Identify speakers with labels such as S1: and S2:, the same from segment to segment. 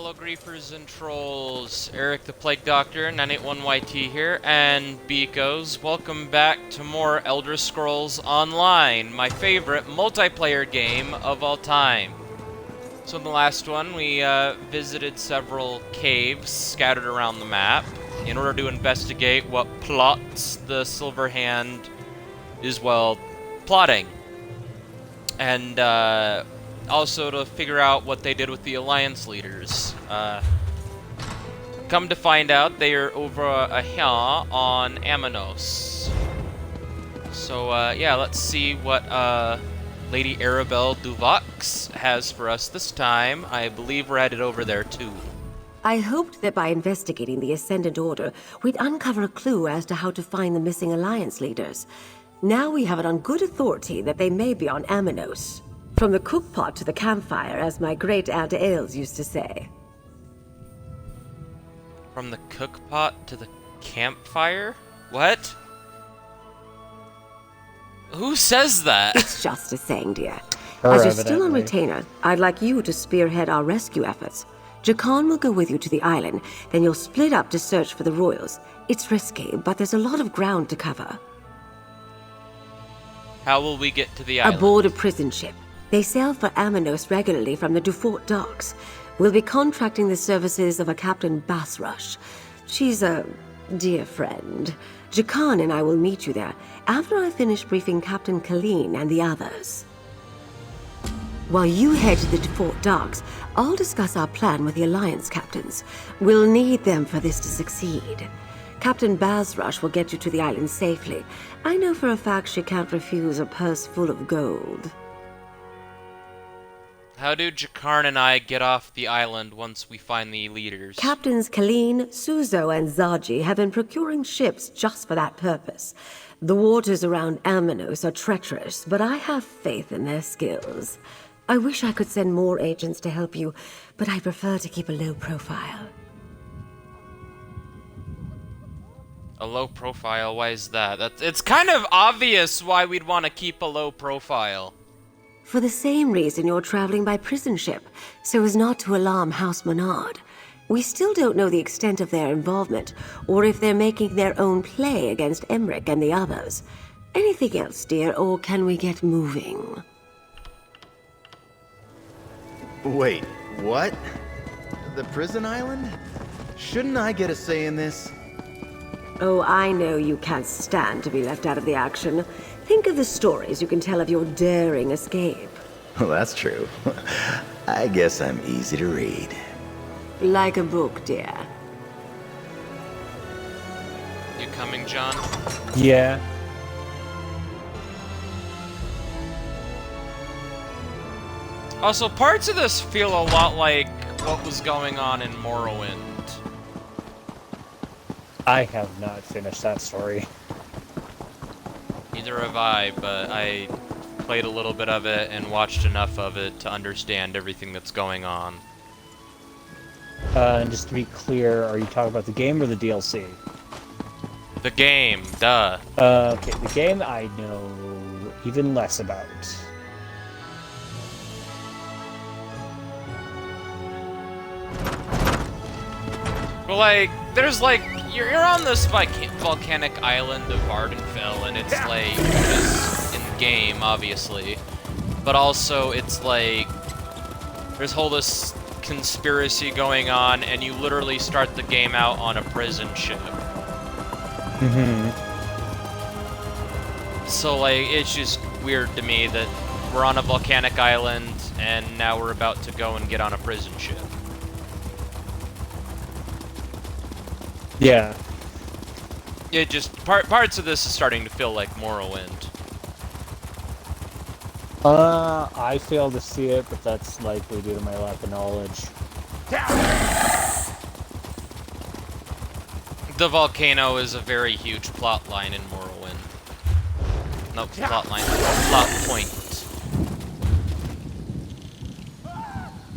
S1: fellow griefers and trolls. Eric the Plague Doctor, 981YT here, and beekos. Welcome back to more Elder Scrolls Online, my favorite multiplayer game of all time. So in the last one, we visited several caves scattered around the map in order to investigate what plots the Silver Hand is, well, plotting. And, also to figure out what they did with the Alliance leaders. Come to find out, they are over here on Amenos. So, yeah, let's see what Lady Arabelle Duvox has for us this time. I believe we're headed over there, too.
S2: I hoped that by investigating the Ascendant Order, we'd uncover a clue as to how to find the missing Alliance leaders. Now we have it on good authority that they may be on Amenos. From the cookpot to the campfire, as my great-aunt Ailes used to say.
S1: From the cookpot to the campfire? What? Who says that?
S2: It's just a saying, dear.
S3: Her,
S2: As you're still on
S3: evidently.
S2: retainer, I'd like you to spearhead our rescue efforts. Jakan will go with you to the island, then you'll split up to search for the royals. It's risky, but there's a lot of ground to cover.
S1: How will we get to the island?
S2: Aboard a prison ship. They sail for Amenos regularly from the Dufort docks. We'll be contracting the services of a Captain Bassrush. She's a dear friend. Jakan and I will meet you there after I finish briefing Captain Colleen and the others. While you head to the Dufort docks, I'll discuss our plan with the Alliance captains. We'll need them for this to succeed. Captain Bassrush will get you to the island safely. I know for a fact she can't refuse a purse full of gold.
S1: How do Jakarn and I get off the island once we find the leaders?
S2: Captains Colleen, Suzo, and Zaji have been procuring ships just for that purpose. The waters around Amenos are treacherous, but I have faith in their skills. I wish I could send more agents to help you, but I prefer to keep a low profile.
S1: A low profile? Why is that? It's kind of obvious why we'd want to keep a low profile.
S2: For the same reason you're traveling by prison ship, so as not to alarm House Menard. We still don't know the extent of their involvement, or if they're making their own play against Emmerich and the others. Anything else, dear, or can we get moving?
S4: Wait, what? The prison island? Shouldn't I get a say in this?
S2: Oh, I know you can't stand to be left out of the action. Think of the stories you can tell of your daring escape.
S4: Well, that's true. I guess I'm easy to read.
S2: Like a book, dear.
S1: You coming, John?
S3: Yeah.
S1: Also, parts of this feel a lot like what was going on in Morrowind.
S3: I have not finished that story.
S1: Neither have I, but I played a little bit of it and watched enough of it to understand everything that's going on.
S3: And just to be clear, are you talking about the game or the DLC?
S1: The game, duh.
S3: Okay, the game I know even less about.
S1: Well, like, there's like, you're on this volcanic island of Ardenfell, and it's like, just in the game, obviously. But also, it's like, there's whole this conspiracy going on, and you literally start the game out on a prison ship.
S3: Mm-hmm.
S1: So, like, it's just weird to me that we're on a volcanic island, and now we're about to go and get on a prison ship.
S3: Yeah.
S1: It just, parts of this is starting to feel like Morrowind.
S3: I fail to see it, but that's likely due to my lack of knowledge.
S1: The volcano is a very huge plot line in Morrowind. No, plot line. Plot point.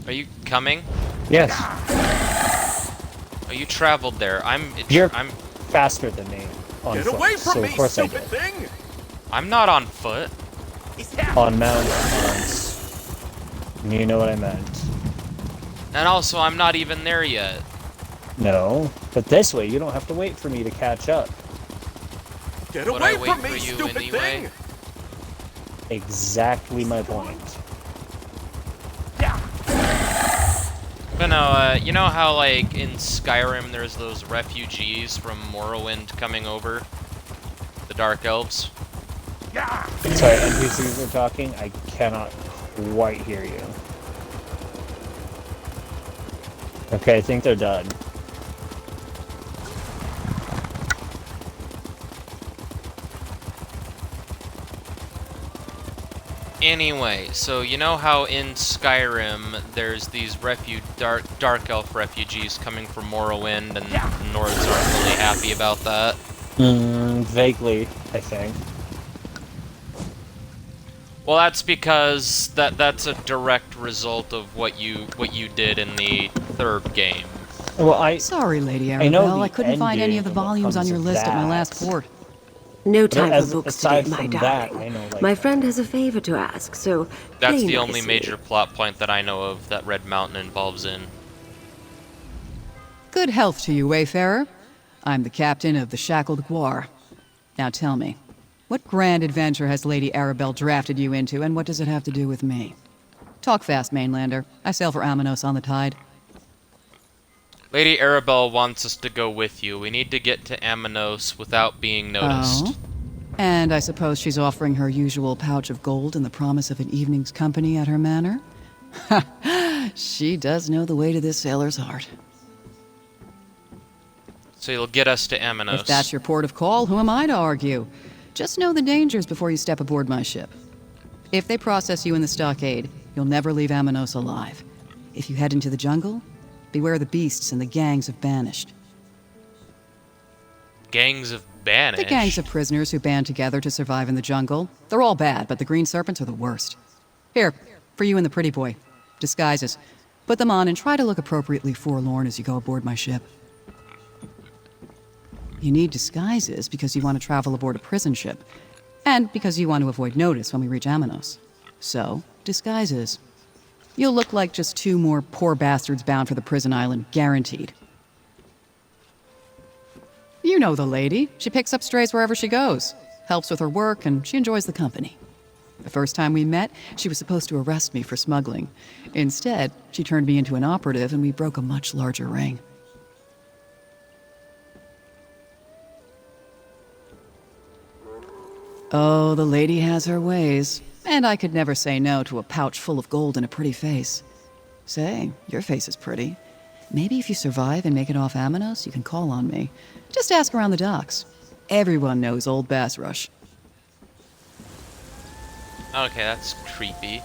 S1: Are you coming?
S3: Yes.
S1: Oh, you traveled there. I'm
S3: Faster than me on
S5: Get
S3: foot,
S5: away from
S3: so
S5: me,
S3: of course I
S5: stupid
S3: did.
S5: thing!
S1: I'm not on foot.
S3: On mountains. You know what I meant.
S1: And also, I'm not even there yet.
S3: No, but this way you don't have to wait for me to catch up.
S5: Get
S1: Would I
S5: away
S1: wait
S5: from me,
S1: for you
S5: stupid
S1: anyway?
S5: thing!
S3: Exactly my point.
S1: But no, you know how, like, in Skyrim there's those refugees from Morrowind coming over? The Dark Elves?
S3: Sorry, NPCs are talking. I cannot quite hear you. Okay, I think they're done.
S1: Anyway, so you know how in Skyrim there's these dark elf refugees coming from Morrowind, and Nords aren't really happy about that?
S3: Vaguely, I think.
S1: Well, that's because that's a direct result of what you did in the third game.
S3: Well,
S6: Sorry, Lady
S3: I know
S6: Arabelle,
S3: the
S6: I couldn't find any of the
S3: ending and what
S6: volumes on
S3: comes
S6: your
S3: of
S6: list at my
S3: that.
S6: last port.
S2: No time
S3: as-
S2: for books
S3: aside
S2: today, my
S3: from that,
S2: darling.
S3: I know, like,
S2: My friend has a favor to ask, so
S1: That's
S2: play
S1: the only
S2: nicely.
S1: major plot point that I know of that Red Mountain involves in.
S6: Good health to you, Wayfarer. I'm the captain of the Shackled Guar. Now tell me, what grand adventure has Lady Arabelle drafted you into, and what does it have to do with me? Talk fast, Mainlander. I sail for Amenos on the tide.
S1: Lady Arabelle wants us to go with you. We need to get to Amenos without being noticed.
S6: Oh? And I suppose she's offering her usual pouch of gold and the promise of an evening's company at her manor? She does know the way to this sailor's heart.
S1: So you'll get us to Amenos.
S6: If that's your port of call, who am I to argue? Just know the dangers before you step aboard my ship. If they process you in the stockade, you'll never leave Amenos alive. If you head into the jungle, beware the beasts and the gangs of banished.
S1: Gangs of banished?
S6: The gangs of prisoners who band together to survive in the jungle. They're all bad, but the green serpents are the worst. Here, for you and the pretty boy. Disguises. Put them on and try to look appropriately forlorn as you go aboard my ship. You need disguises because you want to travel aboard a prison ship, and because you want to avoid notice when we reach Amenos. So, disguises. You'll look like just two more poor bastards bound for the prison island, guaranteed. You know the lady. She picks up strays wherever she goes, helps with her work, and she enjoys the company. The first time we met, she was supposed to arrest me for smuggling. Instead, she turned me into an operative, and we broke a much larger ring. Oh, the lady has her ways. And I could never say no to a pouch full of gold and a pretty face. Say, your face is pretty. Maybe if you survive and make it off Amenos, you can call on me. Just ask around the docks. Everyone knows Old Bass Rush.
S1: Okay, that's creepy.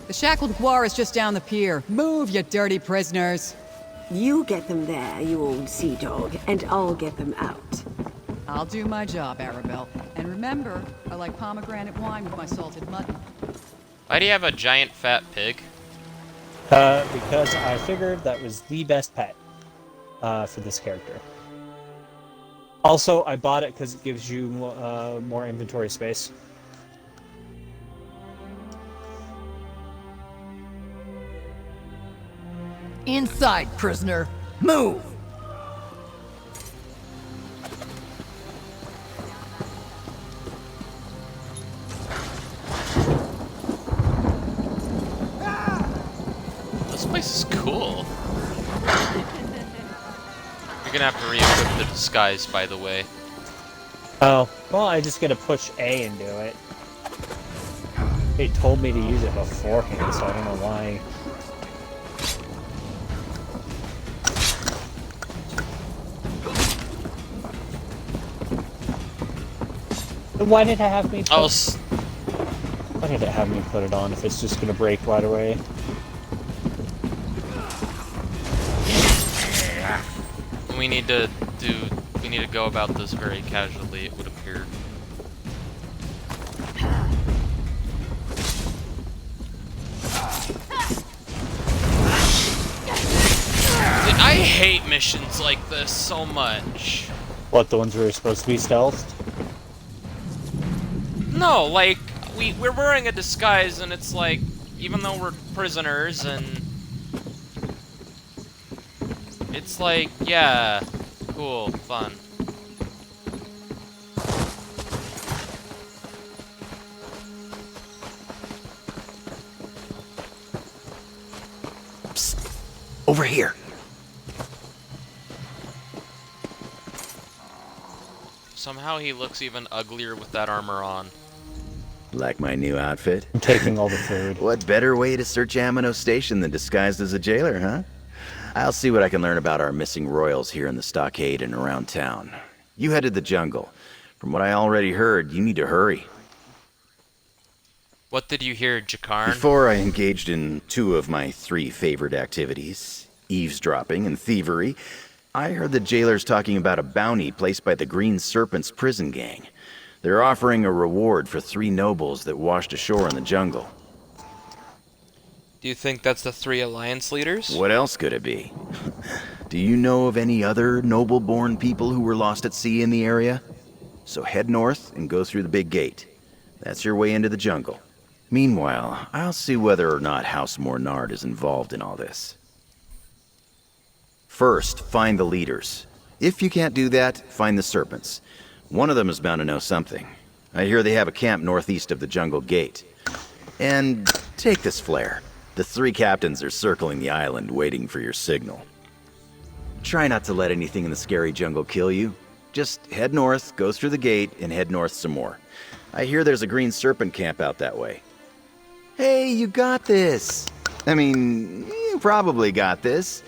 S6: The Shackled Guar is just down the pier. Move, you dirty prisoners!
S2: You get them there, you old sea dog, and I'll get them out.
S6: I'll do my job, Arabelle. And remember, I like pomegranate wine with my salted mutton.
S1: Why do you have a giant fat pig?
S3: Because I figured that was the best pet for this character. Also, I bought it because it gives you more inventory space.
S7: Inside, prisoner. Move!
S1: This place is cool. You're gonna have to re-equip the disguise, by the way.
S3: Oh, well, I just gotta push A and do it. It told me to use it beforehand, so I don't know why. Why did it have me put... Why did it have me put it on if it's just gonna break right away?
S1: We need to go about this very casually, it would appear. I hate missions like this so much.
S3: What, the ones where you're supposed to be stealthed?
S1: No, like, we're wearing a disguise, and it's like, even though we're prisoners, and it's like, yeah, cool, fun.
S4: Psst. Over here.
S1: Somehow he looks even uglier with that armor on.
S4: Like my new outfit?
S3: I'm taking all the food.
S4: What better way to search Amenos Station than disguised as a jailer, huh? I'll see what I can learn about our missing royals here in the stockade and around town. You head to the jungle. From what I already heard, you need to hurry.
S1: What did you hear, Jakarn?
S4: Before I engaged in 2 of my 3 favorite activities, eavesdropping and thievery, I heard the jailers talking about a bounty placed by the Green Serpent's prison gang. They're offering a reward for 3 nobles that washed ashore in the jungle.
S1: Do you think that's the 3 alliance leaders?
S4: What else could it be? Do you know of any other noble-born people who were lost at sea in the area? So head north and go through the big gate. That's your way into the jungle. Meanwhile, I'll see whether or not House Mornard is involved in all this. First, find the leaders. If you can't do that, find the serpents. One of them is bound to know something. I hear they have a camp northeast of the jungle gate. And take this flare. The 3 captains are circling the island waiting for your signal. Try not to let anything in the scary jungle kill you. Just head north, go through the gate, and head north some more. I hear there's a green serpent camp out that way. Hey, you got this! I mean, you probably got this.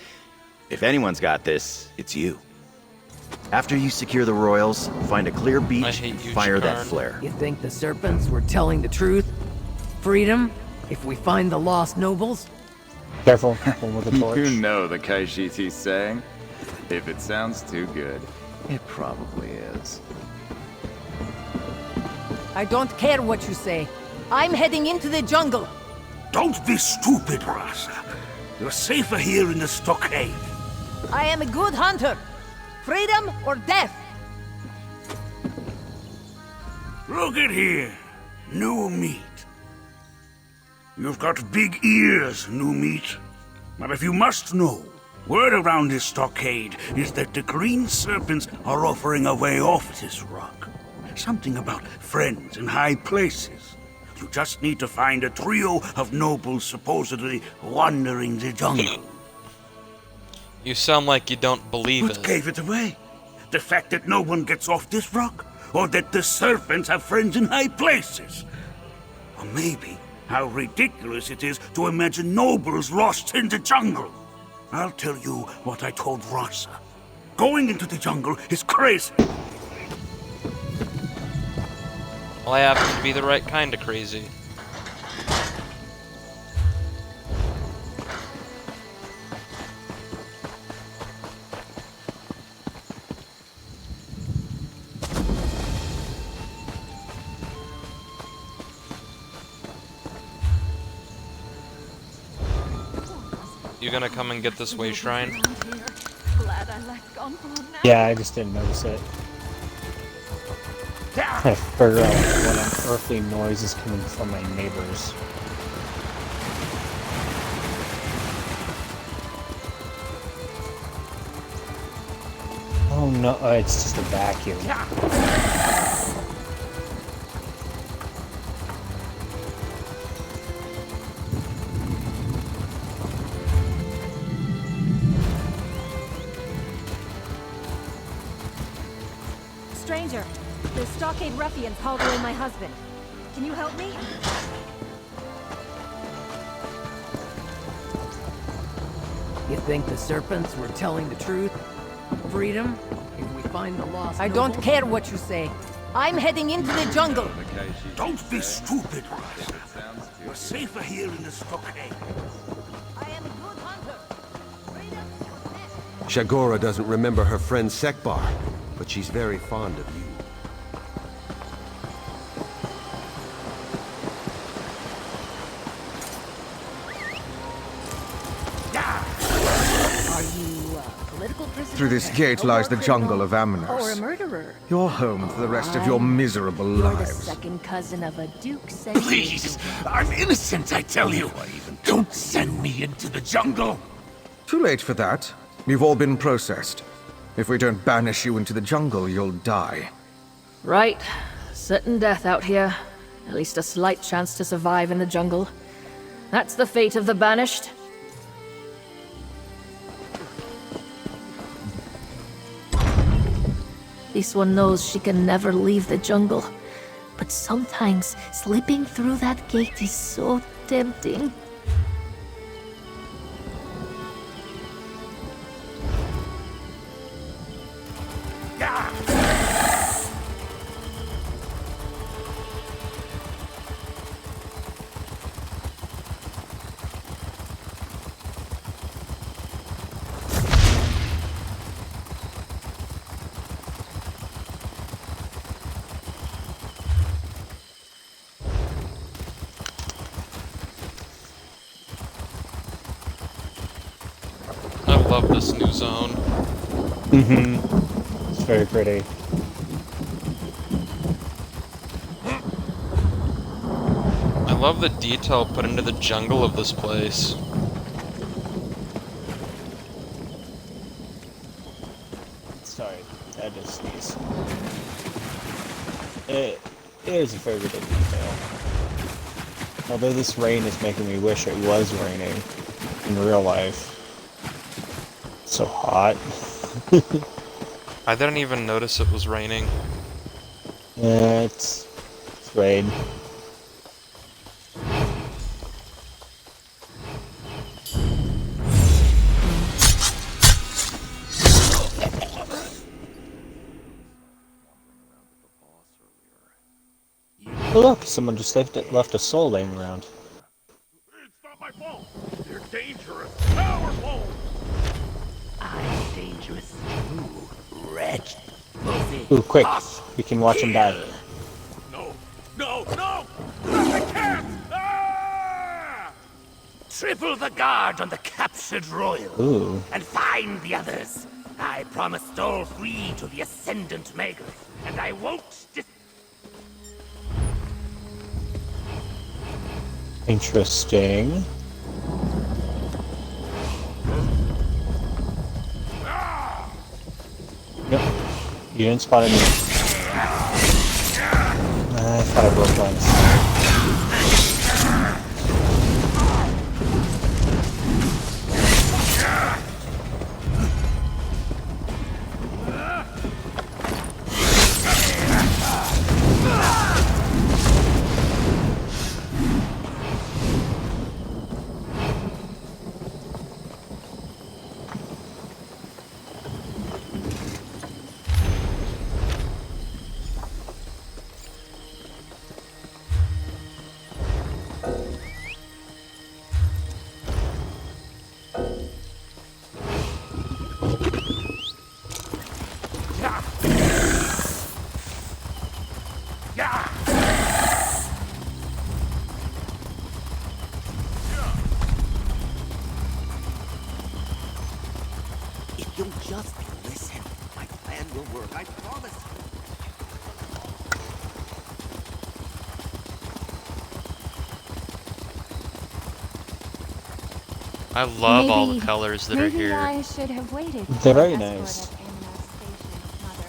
S4: If anyone's got this, it's you. After you secure the royals, find a clear beach and fire that flare.
S7: You think the serpents were telling the truth? Freedom? If we find the lost nobles?
S3: Careful, one with the torch.
S8: You know the Kaishit he's saying. If it sounds too good, it probably is.
S7: I don't care what you say. I'm heading into the jungle.
S9: Don't be stupid, Rasa. You're safer here in the stockade.
S7: I am a good hunter. Freedom or death?
S9: Look at here. New meat. You've got big ears, new meat. But if you must know, word around this stockade is that the Green Serpents are offering a way off this rock. Something about friends in high places. You just need to find a trio of nobles supposedly wandering the jungle.
S1: You sound like you don't believe
S9: What
S1: it.
S9: gave it away? The fact that no one gets off this rock? Or that the serpents have friends in high places? Or maybe how ridiculous it is to imagine nobles lost in the jungle. I'll tell you what I told Rasa. Going into the jungle is crazy.
S1: Well, I happen to be the right kind of crazy. You gonna come and get this way shrine?
S3: Yeah, I just didn't notice it. I figure out what unearthly noise is coming from my neighbors. Oh no, it's just a vacuum.
S10: Stranger, the stockade ruffians hauled away my husband. Can you help me?
S7: You think the serpents were telling the truth? Freedom? If we find the lost I don't care what you say. I'm heading into the jungle.
S9: Don't be stupid, Rasa. You're safer here in the stockade.
S7: I am a good hunter. Freedom or death?
S11: Shagora doesn't remember her friend Sekbar, but she's very fond of you.
S7: Are you a political
S12: Through this gate lies the jungle of
S10: Or a
S12: Amenos.
S10: murderer.
S12: Your home for the rest of your miserable
S10: You're the
S12: lives.
S10: second cousin of a duke.
S9: Please, I'm innocent, I tell you. Don't send me into the jungle.
S12: Too late for that. You've all been processed. If we don't banish you into the jungle, you'll die.
S13: Right. Certain death out here. At least a slight chance to survive in the jungle. That's the fate of the banished. This one knows she can never leave the jungle. But sometimes, slipping through that gate is so tempting.
S1: I love this new zone.
S3: It's very pretty.
S1: I love the detail put into the jungle of this place.
S3: Sorry, I just sneeze. It is a very good detail. Although this rain is making me wish it was raining in real life. It's so hot.
S1: I didn't even notice it was raining.
S3: Yeah, it's rain. Oh, look, someone just left a soul laying around.
S9: It's not my fault. They're dangerous, powerful.
S7: I'm dangerous too, wretch.
S3: Ooh, quick! We can watch him die.
S9: No, no, no! I can't! Ah!
S7: Triple the guard on the captured royal.
S3: Ooh.
S7: And find the others. I promised all three to the Ascendant Magus, and I won't
S3: Interesting. Yep. You didn't spot any. I thought I broke once.
S7: If you'll just listen, my plan will work, I promise.
S1: I love all the colors that are
S10: Maybe
S1: here.
S10: I should have waited.
S3: They're
S10: for
S3: very
S10: an escort
S3: nice.
S10: at Amenos Station, Mother.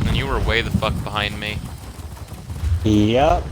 S1: And you were way the fuck behind me.
S3: Yep.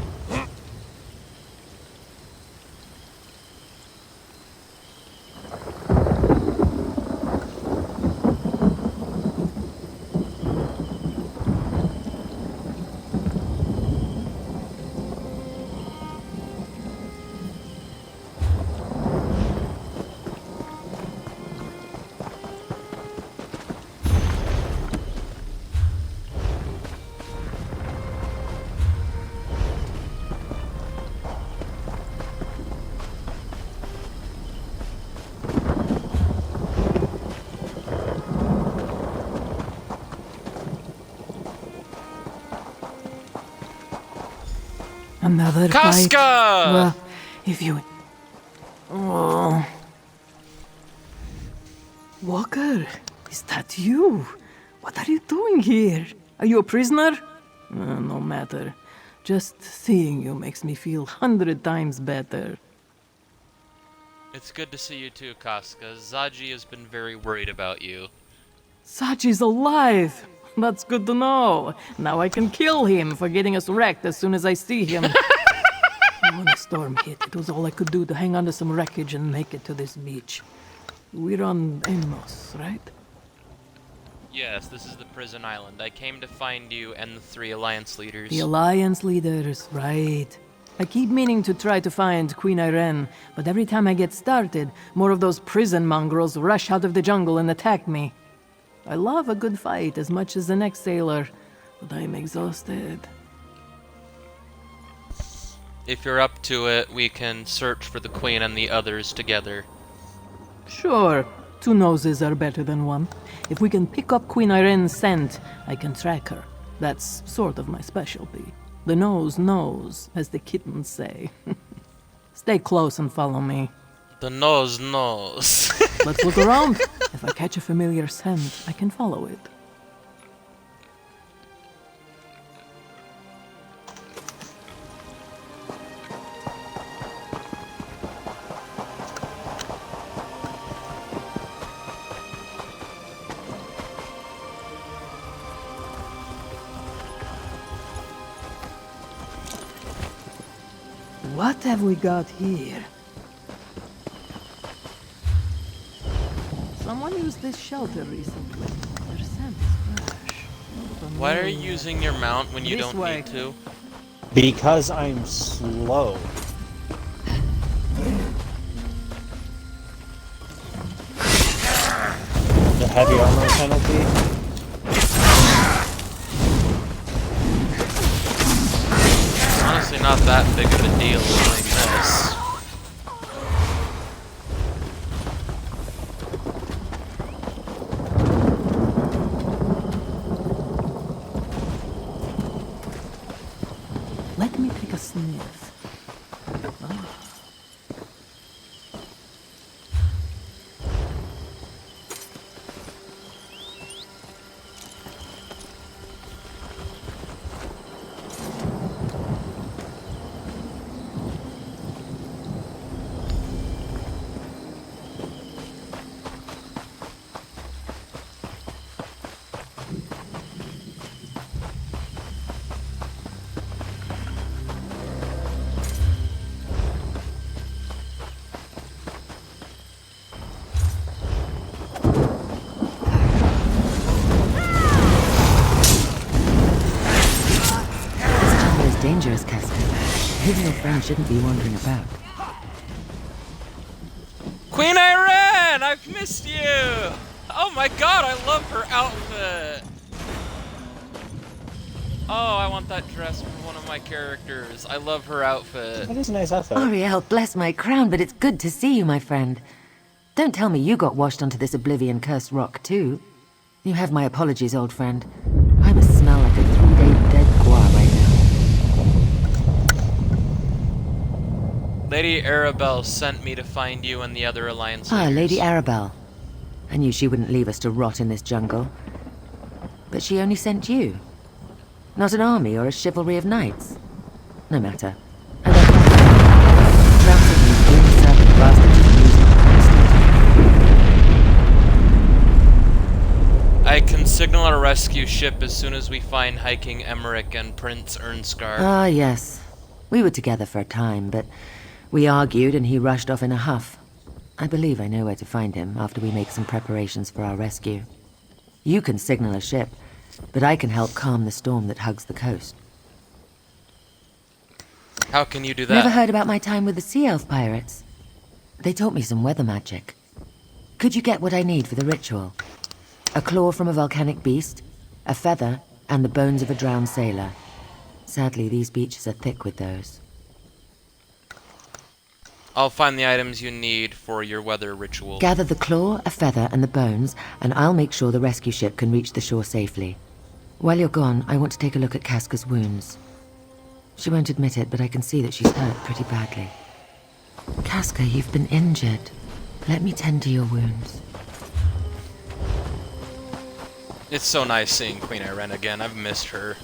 S7: Another fight.
S1: Casca!
S7: Well, if you... Oh. Walker, is that you? What are you doing here? Are you a prisoner? No matter. Just seeing you makes me feel 100 times better.
S1: It's good to see you too, Casca. Zaji has been very worried about you.
S7: Sachi's alive! That's good to know. Now I can kill him for getting us wrecked as soon as I see him. When the storm hit, it was all I could do to hang on to some wreckage and make it to this beach. We're on Amenos, right?
S1: Yes, this is the prison island. I came to find you and the 3 Alliance leaders.
S7: The Alliance leaders, right. I keep meaning to try to find Queen Irene, but every time I get started, more of those prison mongrels rush out of the jungle and attack me. I love a good fight as much as the next sailor, but I'm exhausted.
S1: If you're up to it, we can search for the Queen and the others together.
S7: Sure, 2 noses are better than 1. If we can pick up Queen Irene's scent, I can track her. That's sort of my specialty. The nose knows, as the kittens say. Stay close and follow me.
S1: The nose knows.
S7: Let's look around. If I catch a familiar scent, I can follow it. What have we got here? Someone used this shelter recently. Their scent is fresh.
S1: Why are you using your mount when you don't need to?
S3: Because I'm slow. The heavy armor penalty?
S1: Honestly, not that big of a deal doing this.
S7: Let me take a sniff.
S14: Dangerous, Casca. Maybe your friend shouldn't be wandering about.
S1: Queen Irene! I've missed you! Oh my god, I love her outfit! Oh, I want that dress for one of my characters. I love her outfit.
S3: That is a nice outfit.
S14: Ariel, bless my crown, but it's good to see you, my friend. Don't tell me you got washed onto this oblivion-cursed rock, too. You have my apologies, old friend. I must smell like a 3-day dead guar right now.
S1: Lady Arabelle sent me to find you and the other Alliance
S14: Ah,
S1: leaders.
S14: Lady Arabelle. I knew she wouldn't leave us to rot in this jungle. But she only sent you. Not an army or a chivalry of knights. No matter. And
S1: I can signal a rescue ship as soon as we find Hiking Emmerich and Prince Ernskar.
S14: Ah, yes. We were together for a time, but we argued and he rushed off in a huff. I believe I know where to find him after we make some preparations for our rescue. You can signal a ship, but I can help calm the storm that hugs the coast.
S1: How can you do that?
S14: Never heard about my time with the Sea Elf pirates? They taught me some weather magic. Could you get what I need for the ritual? A claw from a volcanic beast, a feather, and the bones of a drowned sailor. Sadly, these beaches are thick with those.
S1: I'll find the items you need for your weather ritual.
S14: Gather the claw, a feather, and the bones, and I'll make sure the rescue ship can reach the shore safely. While you're gone, I want to take a look at Casca's wounds. She won't admit it, but I can see that she's hurt pretty badly. Casca, you've been injured. Let me tend to your wounds.
S1: It's so nice seeing Queen Irene again. I've missed her.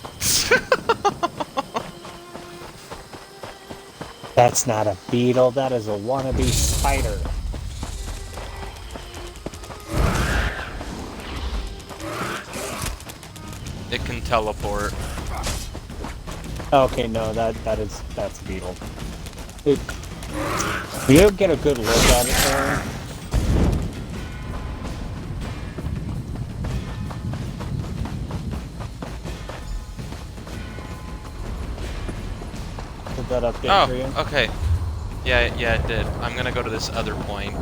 S3: That's not a beetle, that is a wannabe spider.
S1: It can teleport.
S3: Okay, no, that's a beetle. You get a good look at it there. Did that update for you?
S1: Oh, okay. Yeah, it did. I'm gonna go to this other point.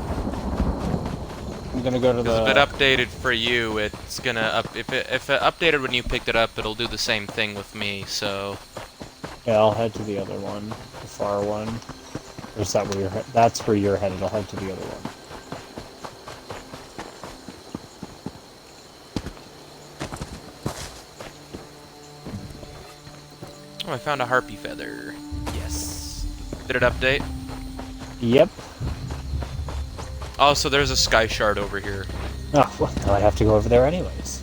S3: I'm gonna go to the...
S1: If it updated for you, it's gonna if it updated when you picked it up, it'll do the same thing with me, so...
S3: Yeah, I'll head to the other one. The far one. Or is that where you're that's where you're headed. I'll head to the other one.
S1: Oh, I found a harpy feather. Yes. Did it update?
S3: Yep.
S1: Oh, so there's a sky shard over here.
S3: Oh, well, now I have to go over there anyways.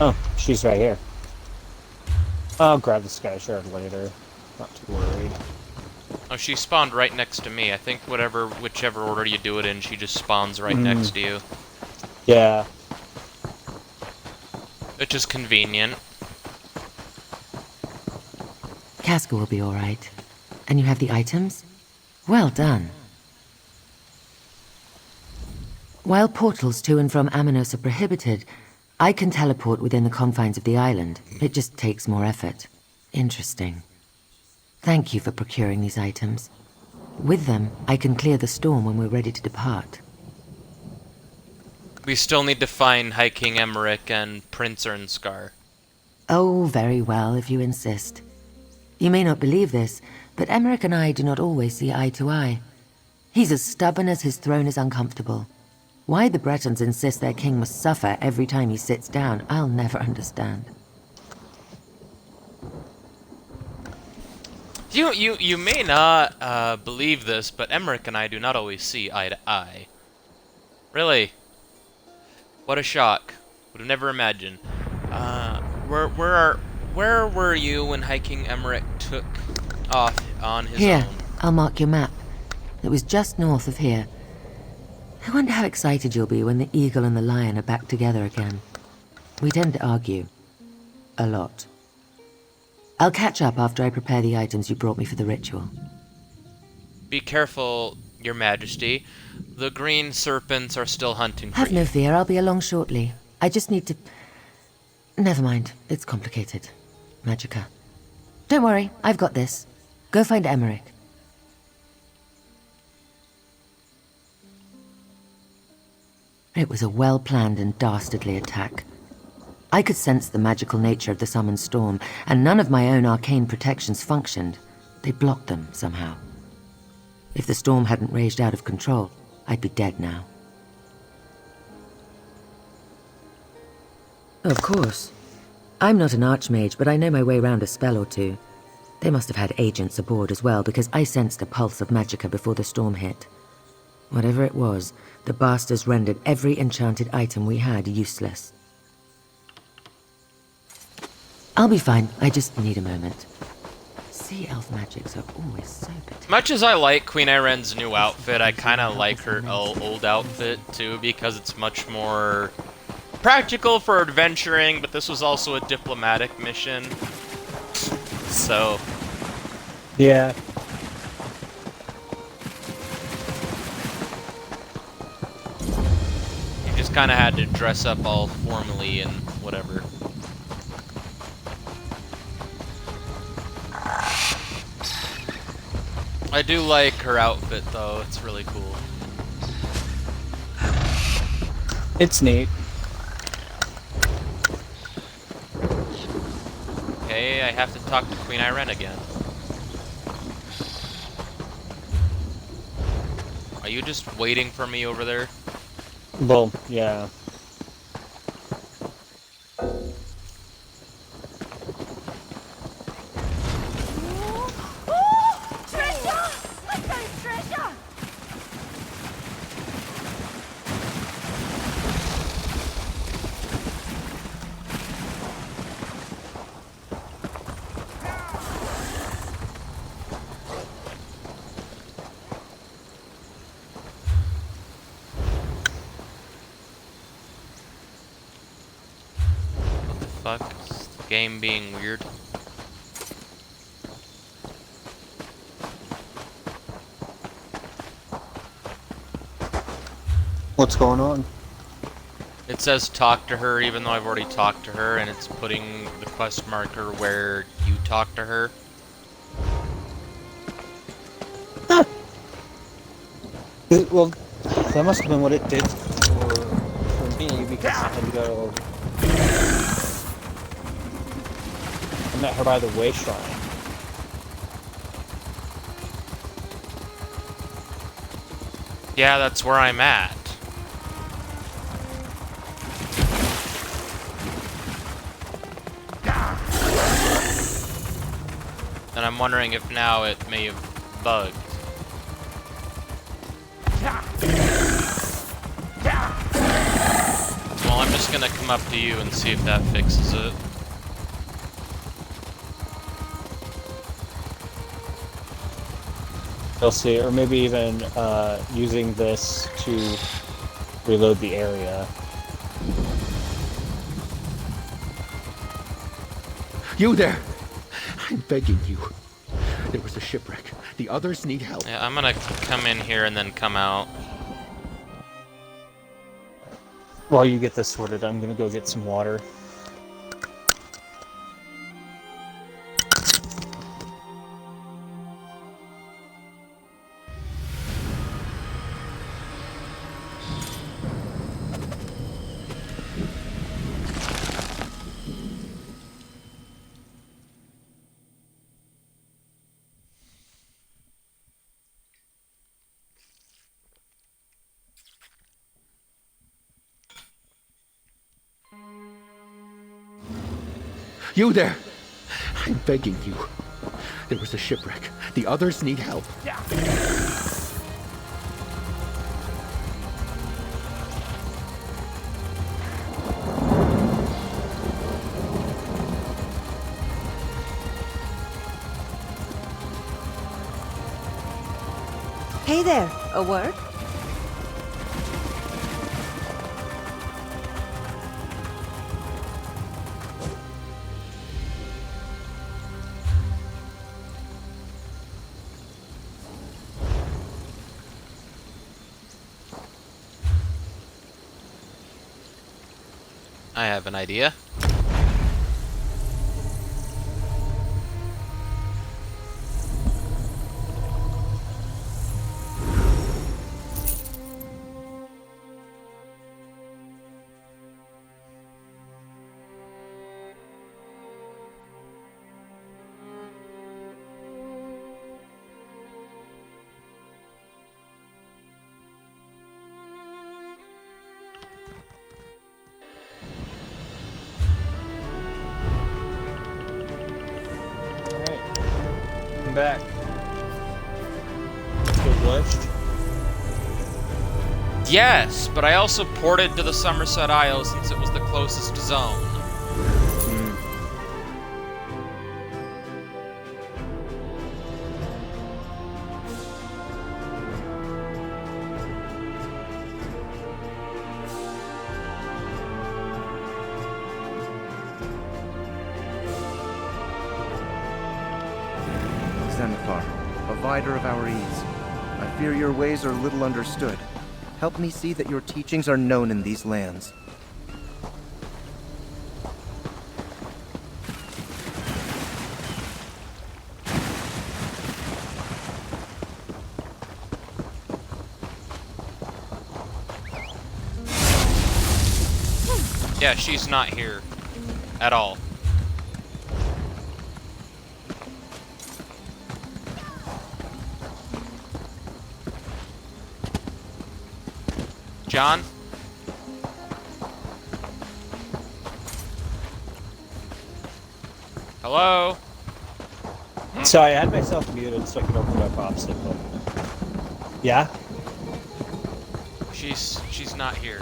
S3: Oh, she's right here. I'll grab the sky shard later. Not too worried.
S1: Oh, she spawned right next to me. I think whichever order you do it in, she just spawns right next to you.
S3: Yeah.
S1: Which is convenient.
S14: Casca will be all right. And you have the items? Well done. While portals to and from Amenos are prohibited, I can teleport within the confines of the island. It just takes more effort. Interesting. Thank you for procuring these items. With them, I can clear the storm when we're ready to depart.
S1: We still need to find High King Emmerich and Prince Ernskar.
S14: Oh, very well, if you insist. You may not believe this, but Emmerich and I do not always see eye to eye. He's as stubborn as his throne is uncomfortable. Why the Bretons insist their king must suffer every time he sits down, I'll never understand.
S1: You may not believe this, but Emmerich and I do not always see eye to eye. Really? What a shock. Would have never imagined. Where were you when High King Emmerich took off on his
S14: Here,
S1: own?
S14: I'll mark your map. It was just north of here. I wonder how excited you'll be when the eagle and the lion are back together again. We tend to argue. A lot. I'll catch up after I prepare the items you brought me for the ritual.
S1: Be careful, Your Majesty. The green serpents are still hunting for
S14: Have
S1: you.
S14: no fear, I'll be along shortly. I just need to... Never mind, it's complicated. Magica. Don't worry, I've got this. Go find Emmerich. It was a well-planned and dastardly attack. I could sense the magical nature of the summoned storm, and none of my own arcane protections functioned. They blocked them somehow. If the storm hadn't raged out of control, I'd be dead now. Of course. I'm not an archmage, but I know my way around a spell or two. They must have had agents aboard as well, because I sensed a pulse of magicka before the storm hit. Whatever it was, the bastards rendered every enchanted item we had useless. I'll be fine. I just need a moment. Sea elf magics are always so particular.
S1: Much as I like Queen Irene's new outfit, I kind of like her old outfit too, because it's much more practical for adventuring, but this was also a diplomatic mission. So...
S3: yeah.
S1: You just kind of had to dress up all formally and whatever. I do like her outfit though, it's really cool.
S3: It's neat.
S1: Okay, I have to talk to Queen Irene again. you just waiting for me over there?
S3: Well, yeah.
S10: Trisha! My friend Trisha!
S1: What the fuck? Is the game being weird?
S3: What's going on?
S1: It says talk to her even though I've already talked to her, and it's putting the quest marker where you talk to her.
S3: Well, that must have been what it did for me, because I had to go... I met her by the way shrine.
S1: Yeah, that's where I'm at. And I'm wondering if now it may have bugged. Well, I'm just gonna come up to you and see if that fixes it.
S3: You'll see, or maybe even using this to reload the area.
S11: You there! I'm begging you. There was a shipwreck. The others need help.
S1: Yeah, I'm gonna come in here and then come out.
S3: While you get this sorted, I'm gonna go get some water.
S11: You there! I'm begging you. There was a shipwreck. The others need help.
S2: Hey there, a word?
S1: I have an idea.
S3: I'm back. Still glitched?
S1: Yes, but I also ported to the Somerset Isles since it was the closest zone.
S15: Zenithar, provider of our ease, I fear your ways are little understood. Help me see that your teachings are known in these lands.
S1: Yeah, she's not here. At all. John? Hello?
S3: So I had myself muted so I could open my popsicle. Yeah?
S1: She's not here.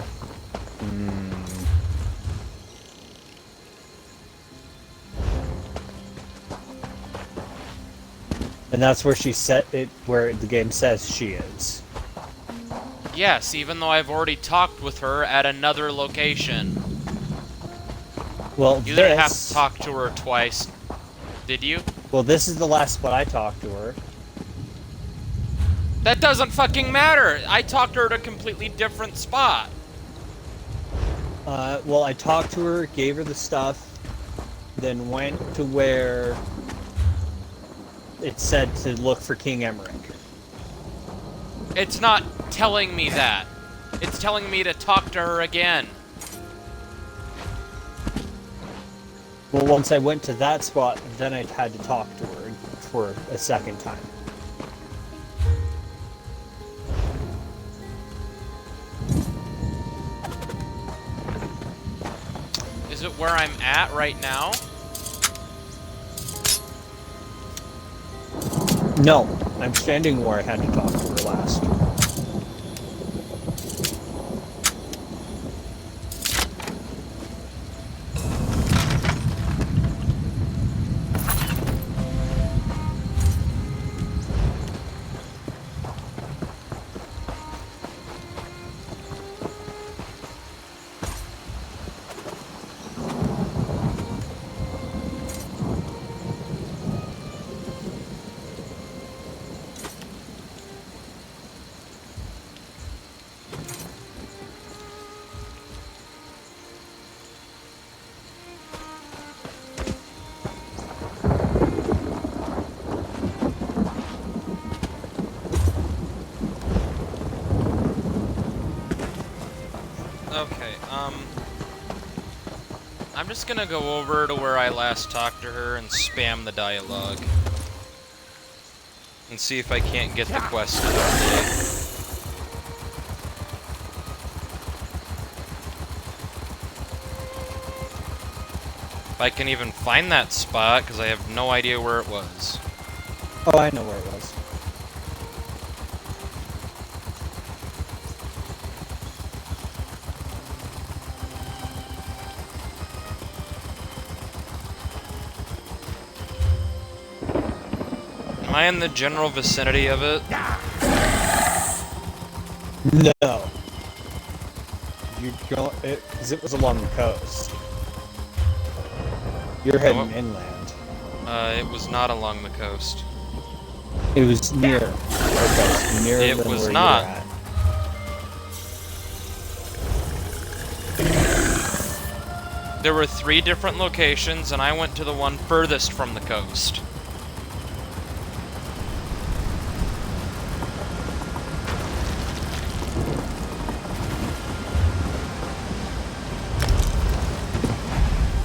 S3: And that's where she set it, where the game says she is.
S1: Yes, even though I've already talked with her at another location.
S3: Well,
S1: You didn't have to talk to her twice, did you?
S3: Well, this is the last spot I talked to her.
S1: That doesn't fucking matter! I talked to her at a completely different spot.
S3: Well, I talked to her, gave her the stuff, then went to where it said to look for King Emmerich.
S1: It's not telling me that. It's telling me to talk to her again.
S3: Well, once I went to that spot, then I had to talk to her for a second time.
S1: Is it where I'm at right now?
S3: No, I'm standing where I had to talk to her last.
S1: Okay, I'm just gonna go over to where I last talked to her and spam the dialogue. And see if I can't get the quest to update. If I can even find that spot, because I have no idea where it was.
S3: Oh, I know where it was.
S1: Am I in the general vicinity of it?
S3: No. You go, because it was along the coast. You're heading inland.
S1: It was not along the coast.
S3: It was near the coast. Nearer
S1: It
S3: than
S1: was
S3: where
S1: not.
S3: you're at.
S1: There were 3 different locations, and I went to the one furthest from the coast.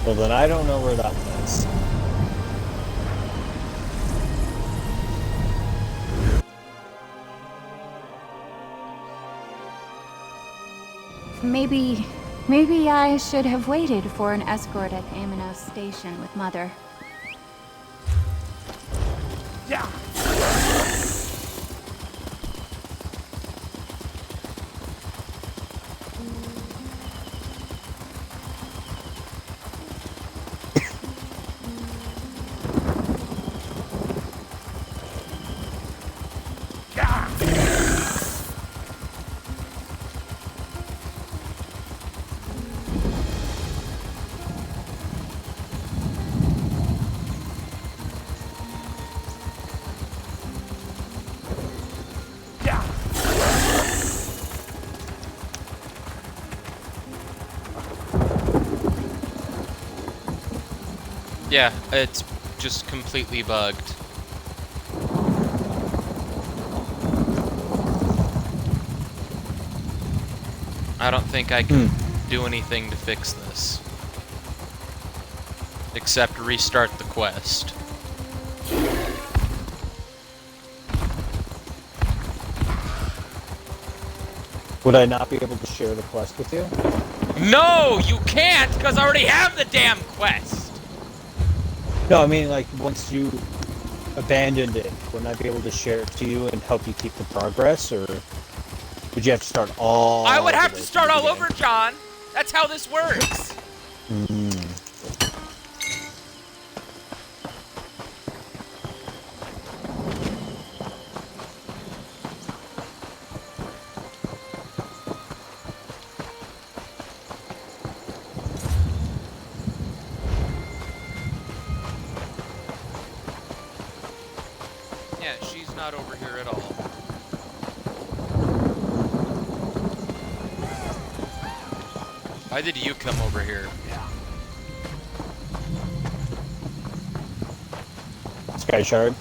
S3: Well, then I don't know where that was.
S16: Maybe I should have waited for an escort at Amenos station with Mother.
S9: Yeah.
S1: Yeah, it's just completely bugged. I don't think I can do anything to fix this. Except restart the quest.
S3: Would I not be able to share the quest with you?
S1: No, you can't, because I already have the damn quest!
S3: No, I mean, like, once you abandoned it, wouldn't I be able to share it to you and help you keep the progress, or would you have to start all
S1: I would
S3: the
S1: have
S3: way
S1: to
S3: from
S1: start
S3: the
S1: all
S3: beginning?
S1: over, John! That's how this works! Yeah, she's not over here at all. Why did you come over here?
S3: Sky Shard.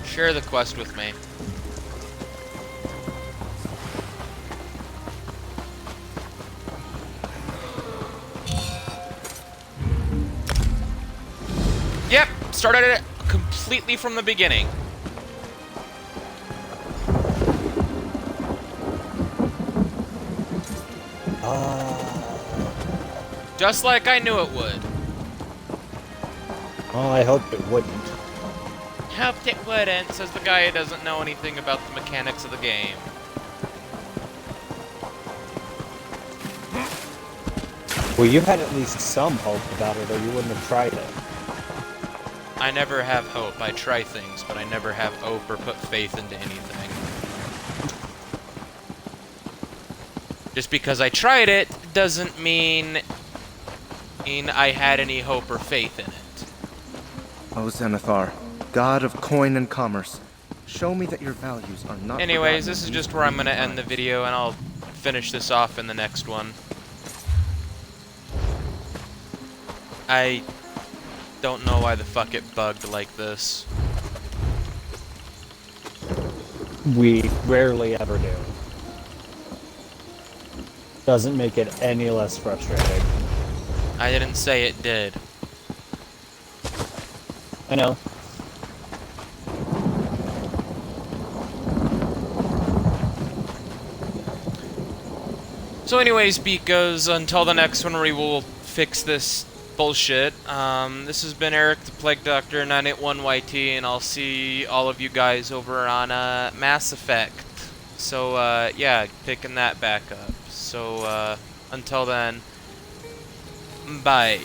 S1: Share the quest with me. Yep, started it completely from the beginning. Just like I knew it would.
S3: Well, I hoped it wouldn't.
S1: Hoped it wouldn't, says the guy who doesn't know anything about the mechanics of the game.
S3: Well, you had at least some hope about it, or you wouldn't have tried it.
S1: I never have hope. I try things, but I never have hope or put faith into anything. Just because I tried it doesn't mean I had any hope or faith in it.
S15: O Zenithar, god of coin and commerce, show me that your values are not.
S1: Anyways, this is
S15: forgotten
S1: just
S15: in
S1: where I'm going to
S15: these
S1: end the video, and I'll finish this off in the next one. I don't know why the fuck it bugged like this.
S3: We rarely ever do. Doesn't make it any less frustrating.
S1: I didn't say it did.
S3: I know.
S1: So anyways, beekos, until the next one we will fix this bullshit. This has been Eric the Plague Doctor 981YT, and I'll see all of you guys over on Mass Effect. So yeah, picking that back up. So until then, bye.